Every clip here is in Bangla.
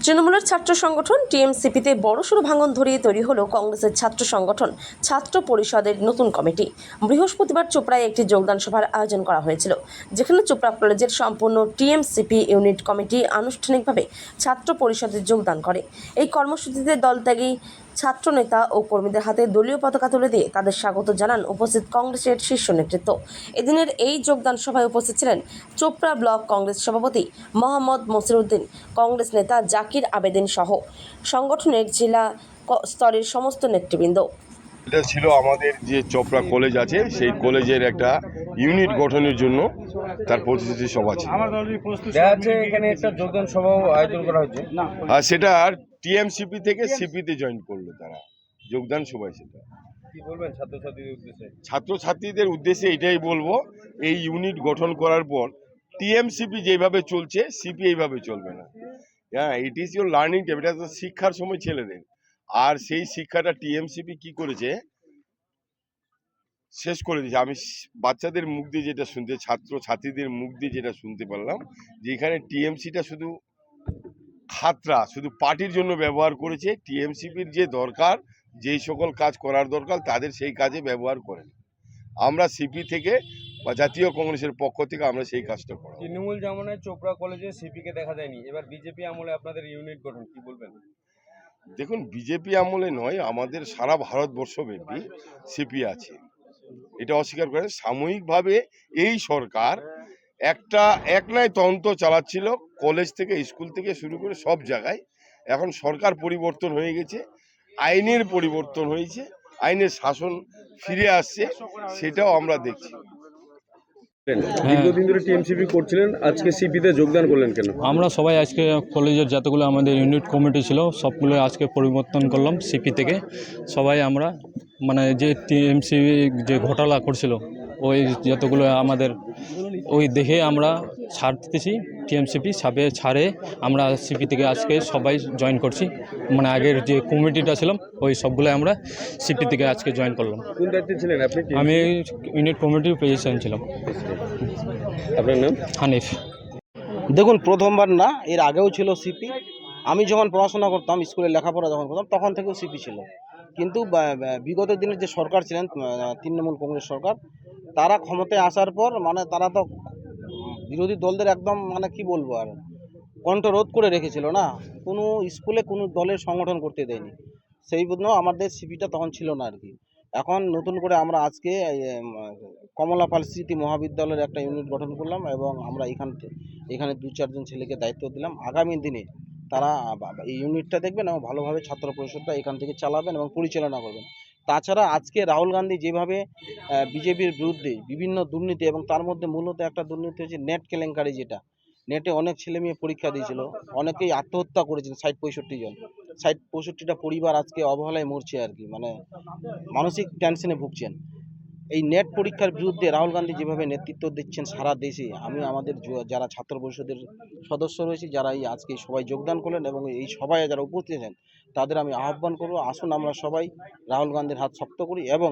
তৃণমূলের ছাত্র সংগঠন টিএমসিপিতে বড়সড় ভাঙন ধরিয়ে তৈরি হলো কংগ্রেসের ছাত্র সংগঠন ছাত্র পরিষদের নতুন কমিটি। বৃহস্পতিবার চোপড়ায় একটি যোগদান সভার আয়োজন করা হয়েছিল, যেখানে চোপড়া কলেজের সম্পূর্ণ টিএমসিপি ইউনিট কমিটি আনুষ্ঠানিকভাবে ছাত্র পরিষদে যোগদান করে। এই কর্মসূচিতে দলত্যাগী ছাত্র নেতা ও কর্মীদের হাতে দলীয় পতাকা তুলে দিয়ে তাদের স্বাগত জানান উপস্থিত কংগ্রেসের শীর্ষ নেতৃত্ব। এদিনের এই যোগদান সভায় উপস্থিত ছিলেন চোপড়া ব্লক কংগ্রেস সভাপতি মোহাম্মদ মসিরউদ্দিন, কংগ্রেস নেতা জাকির আবেদিন সহ সংগঠনের জেলা স্তরের সমস্ত নেতৃবৃন্দ। এটা ছিল আমাদের যে চোপড়া কলেজ আছে, সেই কলেজের একটা ইউনিট গঠনের জন্য তার প্রস্তুতি সভা ছিল। এখানে একটা যোগদান সভাও আয়োজন করা হয়েছে, আর সেটা টিএমসিপি থেকে সিপিতে জয়েন করলো তারা যোগদান সভায়। সেটা কি বলবেন ছাত্রছাত্রীদের উদ্দেশ্যে? ছাত্রছাত্রীদের উদ্দেশ্যে এটাই বলবো, এই ইউনিট গঠন করার পর টিএমসিপি যেভাবে চলছে সিপি এইভাবে চলবে না। হ্যাঁ, it is your learning time, এটা তো শিক্ষার সময় ছেলেদের। আর সেই শিক্ষাটা টিএমসিপি কি করেছে, শেষ করে দিয়েছে। আমি বাচ্চাদের মুখ দিয়ে যেটা শুনতে, ছাত্রছাত্রীদের মুখ দিয়ে যেটা শুনতে পারলাম, যে এখানে টিএমসিটা শুধু খাতরা, শুধু পার্টির জন্য ব্যবহার করেছে। টিএমসিপির যে দরকার, যেই সকল কাজ করার দরকার, তাদের সেই কাজে ব্যবহার করেন। আমরা সিপি থেকে বা জাতীয় কংগ্রেসের পক্ষ থেকে আমরা সেই কাজটা করি। তৃণমূল জামানায় চোপড়া কলেজে সিপিকে দেখা যায়নি, এবার বিজেপি আমলে আপনাদের ইউনিট গঠন, কি বলবেন? দেখুন, বিজেপি আমলে নয়, আমাদের সারা ভারতবর্ষব্যাপী সিপি আছে, এটা অস্বীকার করেন। সাময়িকভাবে এই সরকার এক নয় তন্ত্র চালাচ্ছিল, কলেজ থেকে স্কুল থেকে শুরু করে সব জায়গায়। এখন সরকার পরিবর্তন হয়ে গেছে, আইনের পরিবর্তন হয়েছে, আইনের শাসন ফিরে আসছে, সেটাও আমরা দেখছি। দীর্ঘদিন ধরে টিএমসিপি করছিলেন, আজকে সিপিতে যোগদান করলেন কেন? আমরা সবাই আজকে কলেজের যতগুলো আমাদের ইউনিট কমিটি ছিল সবগুলো আজকে পরিবর্তন করলাম সিপি থেকে। সবাই আমরা মানে যে টিএমসিপি যে ঘোটালা করছিল, ওই যতগুলো আমাদের ওই দেখে আমরা ছাড়তেছি, টিএমসিপি ছাড়ে আমরা সিপি থেকে আজকে সবাই জয়েন করছি। মানে আগের যে কমিটিটা ছিলাম ওই সবগুলো আমরা সিপি থেকে আজকে জয়েন করলাম। কোন দায়িত্বে ছিলেন আপনি? আমি ইউনিট কমিটির প্রেসিডেন্ট ছিলাম। আপনার নাম? হানিফ। দেখুন, প্রথমবার না, এর আগেও ছিল সিপি। আমি যখন পড়াশোনা করতাম, স্কুলে লেখাপড়া যখন করতাম, তখন থেকেও সিপি ছিল। কিন্তু বিগত দিনের যে সরকার ছিলেন, তৃণমূল কংগ্রেস সরকার, তারা ক্ষমতায় আসার পর মানে তারা তো বিরোধী দলদের একদম মানে কি বলবো আর কণ্ঠরোধ করে রেখেছিল না, কোনো স্কুলে কোনো দলের সংগঠন করতে দেয়নি। সেই জন্য আমাদের সিপিটা তখন ছিল না আর কি। এখন নতুন করে আমরা আজকে কমলাপাল স্মৃতি মহাবিদ্যালয়ের একটা ইউনিট গঠন করলাম এবং আমরা এখানে 2-4 জন ছেলেকে দায়িত্ব দিলাম। আগামী দিনে তারা এই ইউনিটটা দেখবেন এবং ভালোভাবে ছাত্র পরিষদটা এখান থেকে চালাবেন এবং পরিচালনা করবেন। তাছাড়া আজকে রাহুল গান্ধী যেভাবে বিজেপির বিরুদ্ধে বিভিন্ন দুর্নীতি, এবং তার মধ্যে মূলত একটা দুর্নীতি হচ্ছে নেট কেলেঙ্কারি, যেটা নেটে অনেক ছেলে মেয়ে পরীক্ষা দিয়েছিল, অনেকেই আত্মহত্যা করেছিল, 60-65 জন। 60-65টা পরিবার আজকে অবহেলায় মরছে আর কি, মানে মানসিক টেনশনে ভুগছেন। এই নেট পরীক্ষার বিরুদ্ধে রাহুল গান্ধী যেভাবে নেতৃত্ব দিচ্ছেন সারা দেশে, আমি আমাদের যারা ছাত্র পরিষদের সদস্য রয়েছে, যারা এই আজকে সবাই যোগদান করলেন এবং এই সবাই যারা উপস্থিত আছেন, তাদের আমি আহ্বান করব, আসুন আমরা সবাই রাহুল গান্ধীর হাত শক্ত করি এবং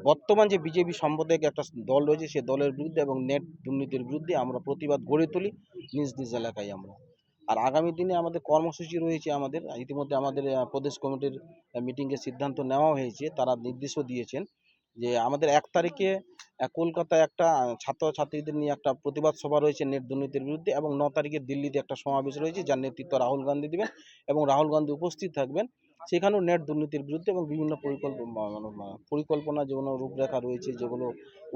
বর্তমান যে বিজেপি সাম্প্রদায়িক একটা দল রয়েছে, সেই দলের বিরুদ্ধে এবং নেট দুর্নীতির বিরুদ্ধে আমরা প্রতিবাদ গড়ে তুলি নিজ নিজ এলাকায় আমরা। আর আগামী দিনে আমাদের কর্মসূচি রয়েছে, আমাদের ইতিমধ্যে আমাদের প্রদেশ কমিটির মিটিংয়ে সিদ্ধান্ত নেওয়া হয়েছে, তারা নির্দেশও দিয়েছেন যে আমাদের 1 তারিখে কলকাতায় একটা ছাত্রছাত্রীদের নিয়ে একটা প্রতিবাদ সভা রয়েছে নেট দুর্নীতির বিরুদ্ধে, এবং 9 তারিখে দিল্লিতে একটা সমাবেশ রয়েছে, যার নেতৃত্ব রাহুল গান্ধী দেবেন এবং রাহুল গান্ধী উপস্থিত থাকবেন। সেখানেও নেট দুর্নীতির বিরুদ্ধে এবং বিভিন্ন পরিকল্পনা যেগুলো রূপরেখা রয়েছে, যেগুলো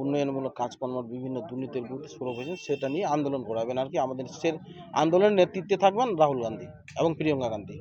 উন্নয়নমূলক কাজকর্মের বিভিন্ন দুর্নীতির বিরুদ্ধে শুরু হয়েছে, সেটা নিয়ে আন্দোলন করাবেন আর কি। আমাদের আন্দোলনের নেতৃত্বে থাকবেন রাহুল গান্ধী এবং প্রিয়াঙ্কা গান্ধী।